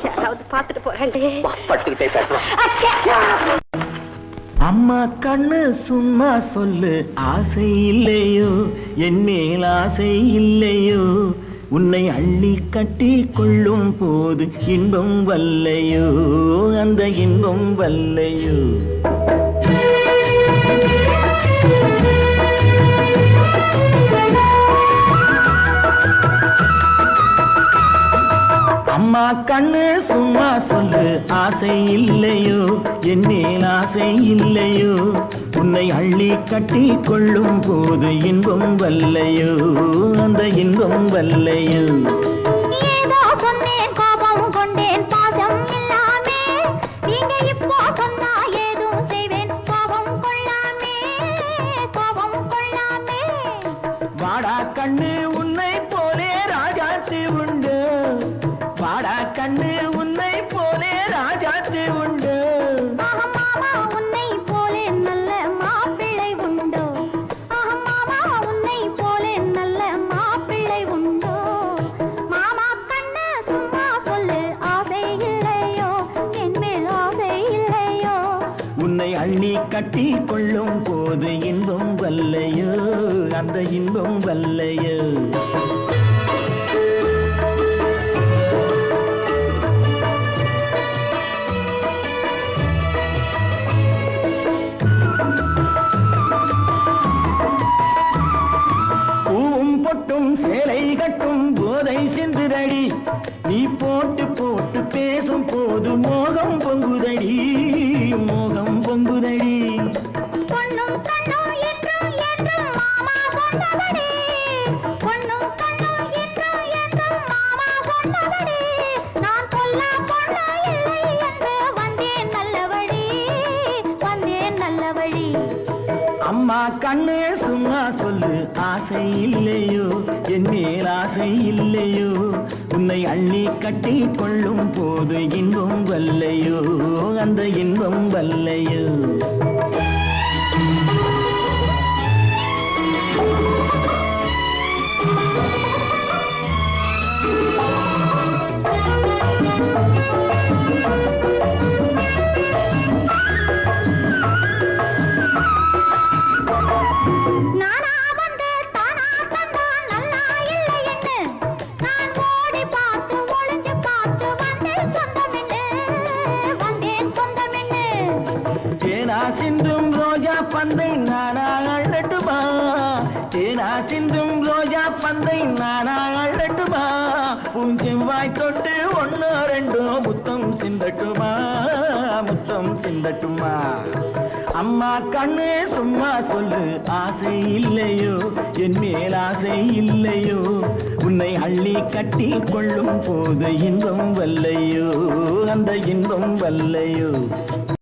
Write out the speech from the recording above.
யாராவது பார்த்துட்டு போறாண்டே. பட்டுக்கிட்டே பேசலாம். அம்மா கண்ணு சும்மா சொல்லு, ஆசை இல்லையோ என் மேல் ஆசை இல்லையோ, உன்னை அள்ளி கட்டி கொள்ளும் போது இன்பம் வல்லையோ, அந்த இன்பம் வல்லையோ. அம்மா கண்ணு சும்மா சொல்லு, ஆசை இல்லையோ என் மேல் ஆசை இல்லையோ, உன்னை அள்ளி கட்டி கொள்ளும் போது இன்பம் வல்லையோ, அந்த இன்பம் வல்லையோ. ஏதோ சொன்னேன் கோபம் கொண்டேன் பாசம் இல்லாமே, நீங்க இப்போ சொன்னா ஏதும் செய்வேன் கோபம் கொள்ளாமே, கோபம் கொள்ளாமே. வாடா கண்ணு உன்னை போலே ராஜாத்தி உண்டு, வாடா கண்ணு உன்னை போலே ராஜாத்தி உண்டு. மாமா உன்னை போலே நல்ல மாப்பிள்ளை உண்டோ, மாமா உன்னை போலே நல்ல மாப்பிள்ளை உண்டோ. மாமா கண்ணு சும்மா சொல்லு, ஆசை இல்லையோ என் மேல் ஆசை இல்லையோ, உன்னை அள்ளி கட்டி கொள்ளும் போது இன்பம் வல்லையோ, அந்த இன்பம் வல்லையோ. பொட்டும் சேலை கட்டும் போதை சிந்துதடி, நீ போட்டு போட்டு பேசும் போது மோகம் பொங்குதடி, மோகம் பொங்குதடி. பொண்ணும் கண்ணும் என்றும் என்றும் மாமா சொன்னபடி, பொண்ணும் கண்ணும் என்றும் என்றும் மாமா சொன்னபடி, நான் கொல்ல பொண்ணு இல்லை என்று வந்தேன் நல்லபடி, வந்தேன் நல்லபடி. அம்மா கண்ணே சும்மா சொல்லு, ஆசை இல்லையோ என் மேல் ஆசை இல்லையோ, உன்னை அள்ளி கட்டி கொள்ளும் போது இன்பம் வல்லையோ, அந்த இன்பம் வல்லையோ. தேனா சிந்தும் ரோஜா பந்தை நானா அழட்டுமா, தேனா சிந்தும் ரோஜா பந்தை நானா அழட்டுமா, உன் செவ்வாய் தொட்டு ஒன்னோ ரெண்டோ முத்தம் சிந்தட்டுமா, முத்தம் சிந்தட்டுமா. அம்மா கண்ணே சும்மா சொல்லு, ஆசை இல்லையோ என் மேல் ஆசை இல்லையோ, உன்னை அள்ளி கட்டி கொள்ளும் போது இன்பம் வல்லையோ, அந்த இன்பம் வல்லையோ.